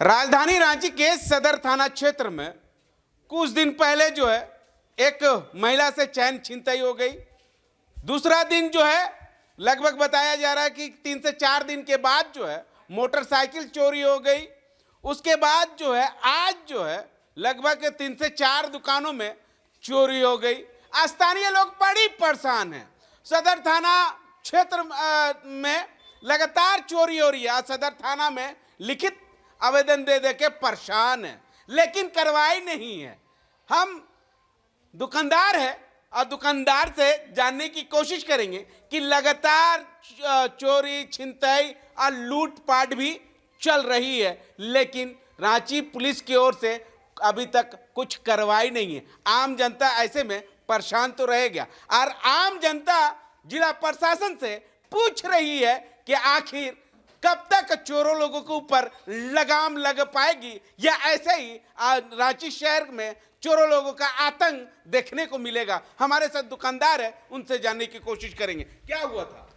राजधानी रांची के सदर थाना क्षेत्र में कुछ दिन पहले जो है एक महिला से चैन छिनतई हो गई। दूसरा दिन जो है लगभग बताया जा रहा है कि 3 से 4 दिन के बाद जो है मोटरसाइकिल चोरी हो गई। उसके बाद जो है आज जो है लगभग 3 से 4 दुकानों में चोरी हो गई। स्थानीय लोग बड़ी परेशान हैं। सदर थाना क्षेत्र में लगातार चोरी हो रही है। सदर थाना में लिखित आवेदन दे दे के परेशान है, लेकिन कार्रवाई नहीं है। हम दुकानदार है और दुकानदार से जानने की कोशिश करेंगे कि लगातार चोरी छिनतई और लूटपाट भी चल रही है, लेकिन रांची पुलिस की ओर से अभी तक कुछ कार्रवाई नहीं है। आम जनता ऐसे में परेशान तो रहेगा और आम जनता जिला प्रशासन से पूछ रही है कि आखिर कब तक चोरों लोगों के ऊपर लगाम लग पाएगी या ऐसे ही रांची शहर में चोरों लोगों का आतंक देखने को मिलेगा। हमारे साथ दुकानदार है, उनसे जानने की कोशिश करेंगे क्या हुआ था।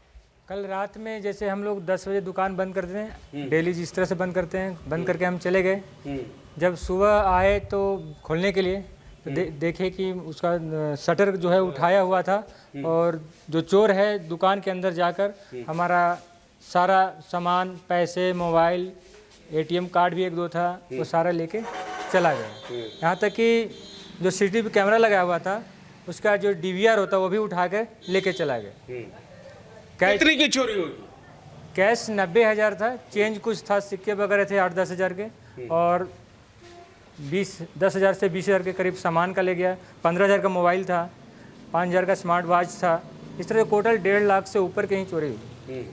कल रात में जैसे हम लोग 10 बजे दुकान बंद करते हैं, डेली जिस तरह से बंद करते हैं, बंद करके हम चले गए। जब सुबह आए तो खोलने के लिए तो देखे कि उसका शटर जो है उठाया हुआ था और जो चोर है दुकान के अंदर जाकर हमारा सारा सामान, पैसे, मोबाइल, एटीएम कार्ड भी 1-2 था, वो सारा लेके चला गया। यहाँ तक कि जो सीसीटीवी कैमरा लगा हुआ था उसका जो डीवीआर होता वो भी उठा के लेके चला गया। कितनी की चोरी होगी? कैश 90,000 था, चेंज कुछ था, सिक्के वगैरह थे 8-10 हज़ार के, और 10,000 से 20,000 के करीब सामान का ले गया। 15,000 का मोबाइल था, 5,000 का स्मार्ट वॉच था। इस तरह टोटल 1.5 लाख से ऊपर की ही चोरी हुई,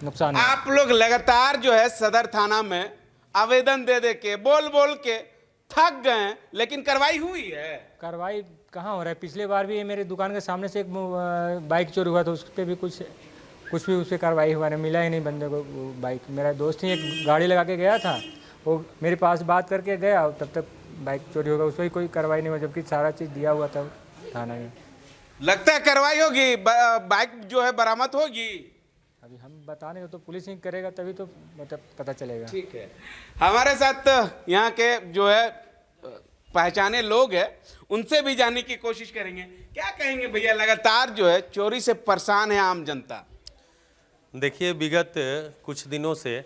नुकसान है। आप लोग लगातार जो है सदर थाना में आवेदन दे दे के बोल के थक गए, लेकिन कार्रवाई हुई है? कार्रवाई कहाँ हो रहा है। पिछले बार भी मेरे दुकान के सामने से एक बाइक चोरी हुआ था, उस पर भी कुछ भी उस पर कार्रवाई हुआ नहीं, मिला ही नहीं बंदे को वो बाइक। मेरा दोस्त ही एक गाड़ी लगा के गया था, वो मेरे पास बात करके गया, तब तक बाइक चोरी होगा, उस पर कोई कार्रवाई नहीं हुआ, जबकि सारा चीज़ दिया हुआ था थाना में। लगता है कार्रवाई होगी, बाइक जो है बरामद होगी। अभी हम बता नहीं, तो पुलिस ही करेगा तभी तो मतलब पता चलेगा। ठीक है, हमारे साथ यहाँ के जो है पहचाने लोग हैं, उनसे भी जानने की कोशिश करेंगे। क्या कहेंगे भैया, लगातार जो है चोरी से परेशान है आम जनता? देखिए, विगत कुछ दिनों से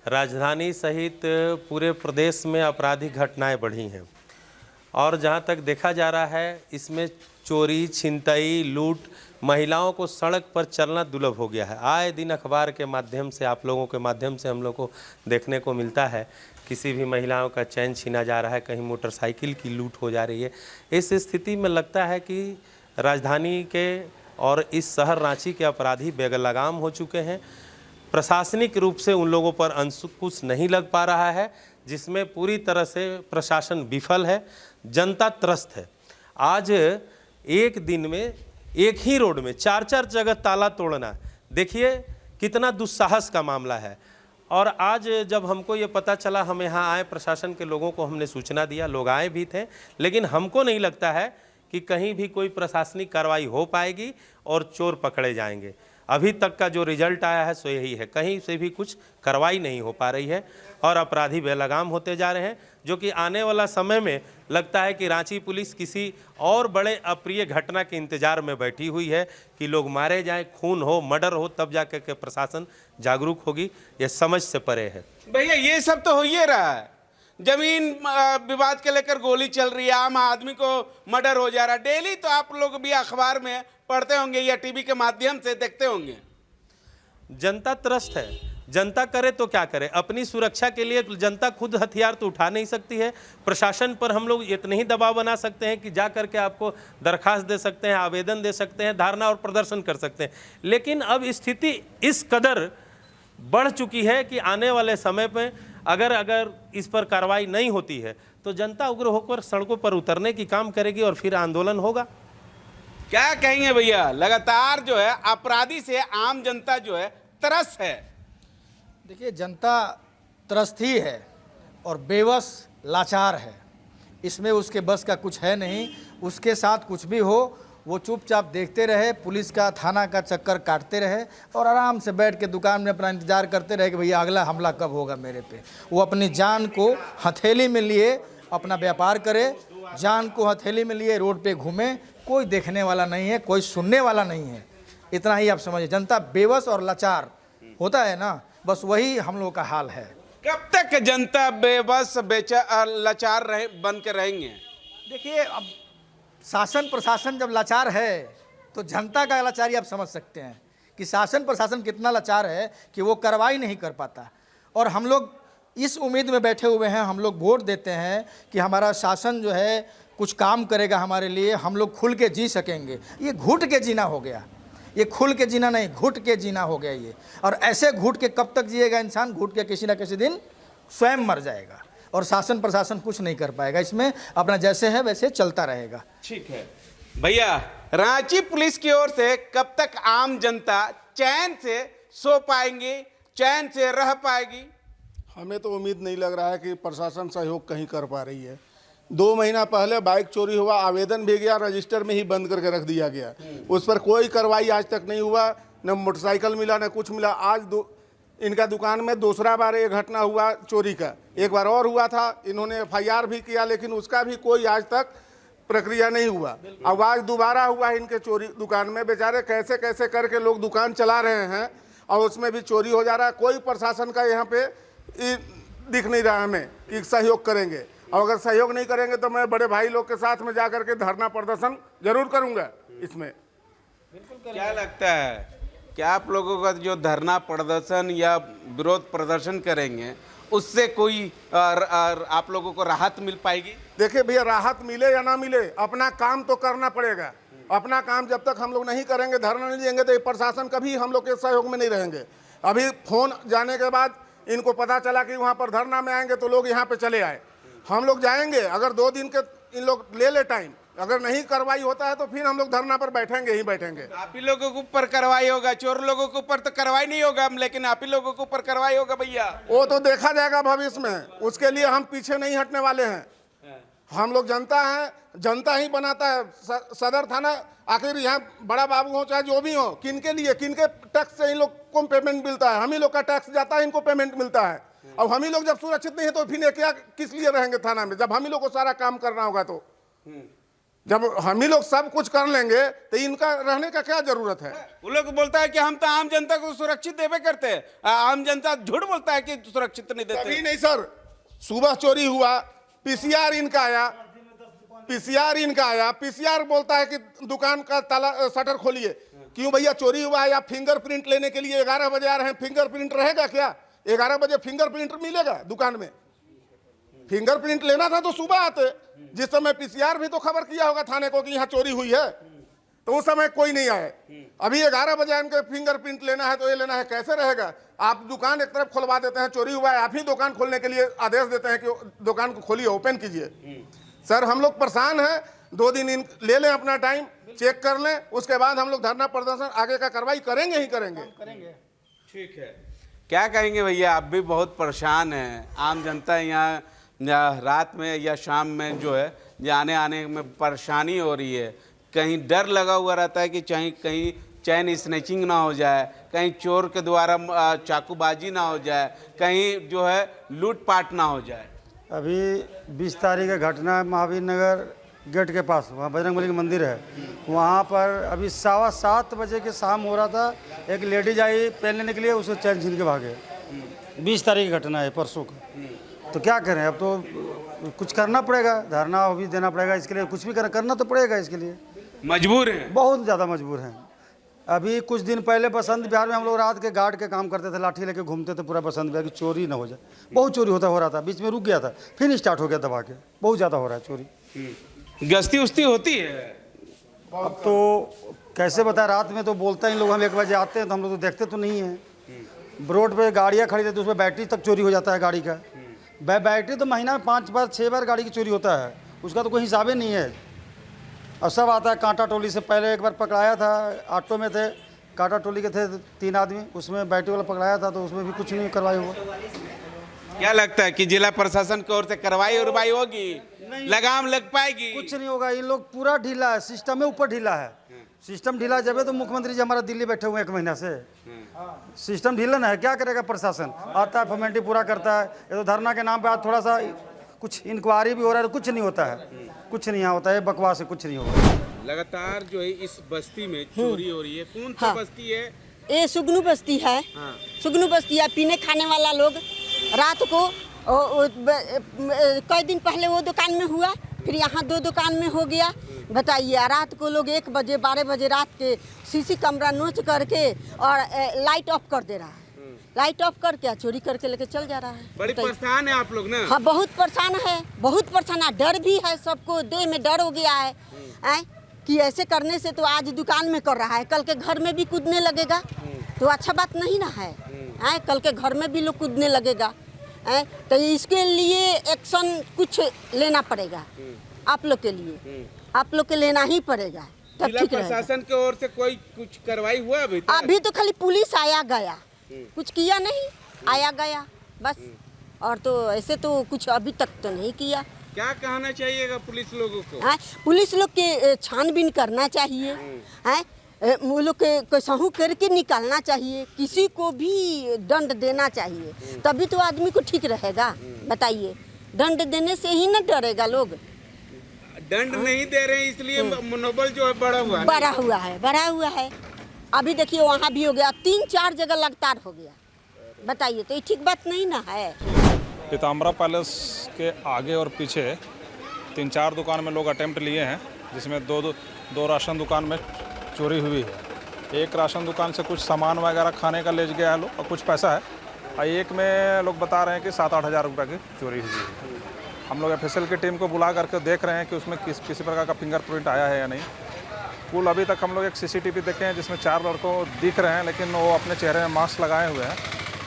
राजधानी सहित पूरे प्रदेश में आपराधिक घटनाएं बढ़ी हैं और जहां तक देखा जा रहा है इसमें चोरी, छिनतई, लूट, महिलाओं को सड़क पर चलना दुर्लभ हो गया है। आए दिन अखबार के माध्यम से, आप लोगों के माध्यम से हम लोग को देखने को मिलता है, किसी भी महिलाओं का चैन छीना जा रहा है, कहीं मोटरसाइकिल की लूट हो जा रही है। इस स्थिति में लगता है कि राजधानी के और इस शहर रांची के अपराधी बेलगाम हो चुके हैं। प्रशासनिक रूप से उन लोगों पर अंकुश नहीं लग पा रहा है, जिसमें पूरी तरह से प्रशासन विफल है, जनता त्रस्त है। आज एक दिन में एक ही रोड में 4-4 जगह ताला तोड़ना, देखिए कितना दुस्साहस का मामला है। और आज जब हमको ये पता चला, हम यहाँ आए, प्रशासन के लोगों को हमने सूचना दिया, लोग आए भी थे, लेकिन हमको नहीं लगता है कि कहीं भी कोई प्रशासनिक कार्रवाई हो पाएगी और चोर पकड़े जाएंगे। अभी तक का जो रिजल्ट आया है सो यही है, कहीं से भी कुछ कार्रवाई नहीं हो पा रही है और अपराधी बेलगाम होते जा रहे हैं, जो कि आने वाला समय में लगता है कि रांची पुलिस किसी और बड़े अप्रिय घटना के इंतजार में बैठी हुई है कि लोग मारे जाएं, खून हो, मर्डर हो, तब जाकर के प्रशासन जागरूक होगी। यह समझ से परे है। भैया ये सब तो हो ही रहा है, जमीन विवाद के लेकर गोली चल रही है, आम आदमी को मर्डर हो जा रहा है। डेली तो आप लोग भी अखबार में पढ़ते होंगे या टीवी के माध्यम से देखते होंगे। जनता त्रस्त है, जनता करे तो क्या करे। अपनी सुरक्षा के लिए जनता खुद हथियार तो उठा नहीं सकती है। प्रशासन पर हम लोग इतने ही दबाव बना सकते हैं कि जा करके आपको दरखास्त दे सकते हैं, आवेदन दे सकते हैं, धरना और प्रदर्शन कर सकते हैं। लेकिन अब स्थिति इस कदर बढ़ चुकी है कि आने वाले समय में अगर इस पर कार्रवाई नहीं होती है तो जनता उग्र होकर सड़कों पर उतरने की काम करेगी और फिर आंदोलन होगा। क्या कहेंगे भैया, लगातार जो है अपराधी से आम जनता जो है त्रस्त है? देखिए, जनता त्रस्त ही है और बेबस, लाचार है। इसमें उसके बस का कुछ है नहीं। उसके साथ कुछ भी हो, वो चुपचाप देखते रहे, पुलिस का थाना का चक्कर काटते रहे और आराम से बैठ के दुकान में अपना इंतज़ार करते रहे कि भैया अगला हमला कब होगा मेरे पे। वो अपनी जान को हथेली में लिए अपना व्यापार करे, जान को हथेली में लिए रोड पे घूमे, कोई देखने वाला नहीं है, कोई सुनने वाला नहीं है। इतना ही आप समझिए, जनता बेबस और लाचार होता है ना, बस वही हम लोगों का हाल है। कब तक जनता बेबस लाचार बन के रहेंगे? देखिए, अब शासन प्रशासन जब लाचार है तो जनता का लाचारी आप समझ सकते हैं कि शासन प्रशासन कितना लाचार है कि वो कार्रवाई नहीं कर पाता। और हम लोग इस उम्मीद में बैठे हुए हैं, हम लोग वोट देते हैं कि हमारा शासन जो है कुछ काम करेगा हमारे लिए, हम लोग खुल के जी सकेंगे। ये घुट के जीना हो गया, ये खुल के जीना नहीं, घुट के जीना हो गया ये। और ऐसे घुट के कब तक जिएगा इंसान? घुट के किसी ना किसी दिन स्वयं मर जाएगा और शासन प्रशासन कुछ नहीं कर पाएगा। इसमें अपना जैसे है वैसे चलता रहेगा। ठीक है भैया, रांची पुलिस की ओर से कब तक आम जनता चैन से सो पाएंगी, चैन से रह पाएगी? हमें तो उम्मीद नहीं लग रहा है कि प्रशासन सहयोग कहीं कर पा रही है। 2 महीना पहले बाइक चोरी हुआ, आवेदन भी गया, रजिस्टर में ही बंद करके रख दिया गया, उस पर कोई कार्रवाई आज तक नहीं हुआ, न मोटरसाइकिल मिला न कुछ मिला। आज इनका दुकान में दूसरा बार ये घटना हुआ चोरी का, एक बार और हुआ था, इन्होंने FIR भी किया लेकिन उसका भी कोई आज तक प्रक्रिया नहीं हुआ। अब आज दोबारा हुआ इनके चोरी दुकान में। बेचारे कैसे कैसे करके लोग दुकान चला रहे हैं और उसमें भी चोरी हो जा रहा है। कोई प्रशासन का यहाँ पे दिख नहीं रहा हमें कि सहयोग करेंगे। और अगर सहयोग नहीं करेंगे तो मैं बड़े भाई लोग के साथ में जाकर के धरना प्रदर्शन जरूर करूंगा। इसमें क्या लगता है क्या आप लोगों का जो धरना प्रदर्शन या विरोध प्रदर्शन करेंगे उससे कोई आप लोगों को राहत मिल पाएगी? देखिए भैया, राहत मिले या ना मिले, अपना काम तो करना पड़ेगा। अपना काम जब तक हम लोग नहीं करेंगे, धरना नहीं देंगे, तो ये प्रशासन कभी हम लोग के सहयोग में नहीं रहेंगे। अभी फोन जाने के बाद इनको पता चला कि वहाँ पर धरना में आएंगे तो लोग यहाँ पे चले आए। हम लोग जाएंगे, अगर 2 दिन के इन लोग ले टाइम, अगर नहीं कार्रवाई होता है तो फिर हम लोग धरना पर बैठेंगे ही बैठेंगे। आप ही लोगों के ऊपर कार्रवाई होगा, चोर लोगों के ऊपर तो कार्रवाई नहीं होगा, लेकिन आप ही लोगों के ऊपर कार्रवाई होगा भैया। वो तो देखा जाएगा भविष्य में, उसके लिए हम पीछे नहीं हटने वाले हैं। हम लोग जनता हैं, जनता ही बनाता है सदर थाना। आखिर यहाँ बड़ा बाबू हो चाहे जो भी हो, किनके लिए, किनके टैक्स से इन लोग को पेमेंट मिलता है? हम ही लोग का टैक्स जाता है, इनको पेमेंट मिलता है। अब हम ही लोग जब सुरक्षित नहीं है तो फिर क्या किस लिए रहेंगे थाना में? जब हम ही लोग को सारा काम करना होगा तो जब हम ही लोग सब कुछ कर लेंगे तो इनका रहने का क्या जरूरत है? वो लोग बोलता है कि हम तो आम जनता को सुरक्षित देवे करते हैं, आम जनता झूठ बोलता है कि सुरक्षित नहीं देते। कभी नहीं सर। सुबह चोरी हुआ, PCR इनका आया, PCR बोलता है कि दुकान का ताला शटर खोलिए। क्यों भैया? चोरी हुआ है या फिंगरप्रिंट लेने के लिए 11 बजे आ रहे हैं, फिंगरप्रिंट रहेगा क्या? 11 बजे फिंगरप्रिंट मिलेगा दुकान में? फिंगरप्रिंट लेना था तो सुबह आते, जिस समय PCR भी तो खबर किया होगा थाने को कि यहाँ चोरी हुई है, तो उस समय कोई नहीं आए। अभी 11 बजे इनके फिंगरप्रिंट लेना है तो ये लेना है, कैसे रहेगा? आप दुकान एक तरफ खुलवा देते हैं, चोरी हुआ है, आप ही दुकान खोलने के लिए आदेश देते हैं कि दुकान को खोलिए, ओपन कीजिए। सर हम लोग परेशान हैं। 2 दिन ले लें अपना टाइम, चेक कर लें, उसके बाद हम लोग धरना प्रदर्शन आगे का कार्रवाई करेंगे ही करेंगे। ठीक है, क्या कहेंगे भैया? आप भी बहुत परेशान हैं, आम जनता यहाँ रात में या शाम में जो है जाने आने में परेशानी हो रही है। कहीं डर लगा हुआ रहता है कि कहीं चैन स्नैचिंग ना हो जाए, कहीं चोर के द्वारा चाकूबाजी ना हो जाए, कहीं जो है लूटपाट ना हो जाए। अभी 20 तारीख का घटना है महावीर नगर गेट के पास, वहाँ बजरंगबली का मंदिर है, वहाँ पर अभी 7:15 बजे के शाम हो रहा था। एक लेडीज आई पेन लेने के लिए, उसको चैन छीन के भागे। 20 तारीख की घटना है, परसों का। तो क्या करें, अब तो कुछ करना पड़ेगा, धरना भी देना पड़ेगा, इसके लिए कुछ भी करना तो पड़ेगा। इसके लिए मजबूर हैं, बहुत ज़्यादा मजबूर हैं। अभी कुछ दिन पहले बसंत विहार में हम लोग रात के गार्ड के काम करते थे, लाठी लेके घूमते थे पूरा बसंत विहार की, चोरी ना हो जाए। बहुत चोरी हो रहा था, बीच में रुक गया था, फिर स्टार्ट हो गया दबा के। बहुत ज़्यादा हो रहा है चोरी। गश्ती उस्ती होती है। अब तो कैसे बताए, रात में तो बोलते हैं लोग, हम 1 बजे आते हैं तो हम लोग तो देखते तो नहीं हैं। रोड पे गाड़ियाँ खड़ी रहती, उसमें बैटरी तक चोरी हो जाता है गाड़ी का। बैटरी तो महीना में 5 बार 6 बार गाड़ी की चोरी होता है, उसका तो कोई हिसाब ही नहीं है। और सब आता है कांटा टोली से। पहले एक बार पकड़ाया था, ऑटो में थे, कांटा टोली के थे 3 आदमी, उसमें बैटरी वाला पकड़ाया था, तो उसमें भी कुछ नहीं कार्रवाई हुआ। क्या लगता है कि जिला प्रशासन की ओर से कार्रवाई उर्रवाई होगी? लगाम लग पाएगी? कुछ नहीं होगा, इन लोग पूरा ढीला है, सिस्टम में ऊपर ढीला है। सिस्टम ढीला जब है तो मुख्यमंत्री जी हमारा दिल्ली बैठे हुए हैं 1 महीना से। सिस्टम ढीला ना है, क्या करेगा प्रशासन? आता है फॉर्मेलिटी पूरा करता है, ये तो धरना के नाम पे आज थोड़ा सा कुछ इंक्वायरी भी हो रहा है, कुछ नहीं होता है, कुछ नहीं यहाँ होता है, बकवास है, कुछ नहीं होगा। लगातार जो है इस बस्ती में चोरी हो रही है। कौन सा बस्ती है? ये सुगनू बस्ती है। सुगनू बस्ती है, पीने खाने वाला लोग रात को कई दिन पहले वो दुकान में हुआ, फिर यहाँ 2 दुकान में हो गया। बताइए, रात को लोग 1 बजे 12 बजे रात के सीसी कैमरा नोच करके और लाइट ऑफ कर दे रहा है, लाइट ऑफ करके चोरी करके लेके चल जा रहा है। बड़ी परेशान है आप लोग ना? हाँ, बहुत परेशान है, बहुत परेशान है। डर भी है, सबको देह में डर हो गया है कि ऐसे करने से तो आज दुकान में कर रहा है, कल के घर में भी कूदने लगेगा तो अच्छा बात नहीं ना है। कल के घर में भी लोग कूदने लगेगा, तो इसके लिए एक्शन कुछ लेना पड़ेगा आप लोग के लिए, आप लोग के लेना ही पड़ेगा, तब जिला ठीक रहेगा। प्रशासन की ओर से कोई कुछ कार्रवाई हुआ अभी तक? अभी तो खाली पुलिस आया गया, कुछ किया नहीं, आया गया बस। और तो ऐसे तो कुछ अभी तक तो नहीं किया। क्या कहना चाहिएगा पुलिस लोगों को? पुलिस लोग के छानबीन करना चाहिए, वो लोग के कैसाहू करके निकालना चाहिए, किसी को भी दंड देना चाहिए, तभी तो आदमी को ठीक रहेगा। बताइए, दंड देने से ही न डरेगा लोग। दंड नहीं दे रहे हैं इसलिए मनोबल जो है बढ़ा हुआ है। बढ़ा हुआ है। अभी देखिए वहाँ भी हो गया, 3-4 जगह लगातार हो गया। बताइए, तो ये ठीक बात नहीं ना है। पीताम्बरा पैलेस के आगे और पीछे 3-4 दुकान में लोग अटेम्प्ट लिए हैं, जिसमें दो राशन दुकान में चोरी हुई है। एक राशन दुकान से कुछ सामान वगैरह खाने का ले गया है लोग और कुछ पैसा है, और एक में लोग बता रहे हैं कि 7-8 हज़ार रुपये की चोरी हुई है। हम लोग एफएसएल की टीम को बुला करके देख रहे हैं कि उसमें किसी प्रकार का फिंगरप्रिंट आया है या नहीं। कुल अभी तक हम लोग एक सीसीटीवी देखे हैं जिसमें 4 लड़कों दिख रहे हैं, लेकिन वो अपने चेहरे में मास्क लगाए हुए हैं।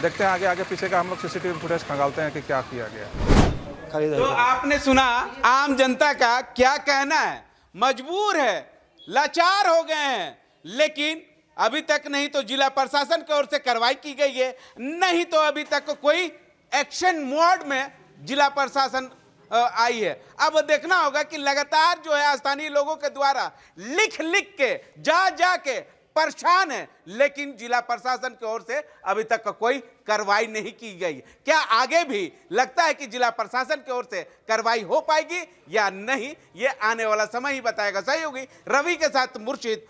देखते हैं आगे पीछे का हम लोग सीसीटीवी फुटेज खंगालते हैं कि क्या किया गया। तो आपने सुना आम जनता का क्या कहना है। मजबूर है, लाचार हो गए हैं, लेकिन अभी तक नहीं तो जिला प्रशासन की ओर से कार्रवाई की गई है, नहीं तो अभी तक कोई एक्शन मोड में जिला प्रशासन आई है। अब देखना होगा कि लगातार जो है स्थानीय लोगों के द्वारा लिख के जा के परेशान है, लेकिन जिला प्रशासन की ओर से अभी तक कोई कार्रवाई नहीं की गई। क्या आगे भी लगता है कि जिला प्रशासन की ओर से कार्रवाई हो पाएगी या नहीं, ये आने वाला समय ही बताएगा। सहयोगी रवि के साथ मुर्शिद,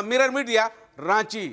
मिरर मीडिया, रांची।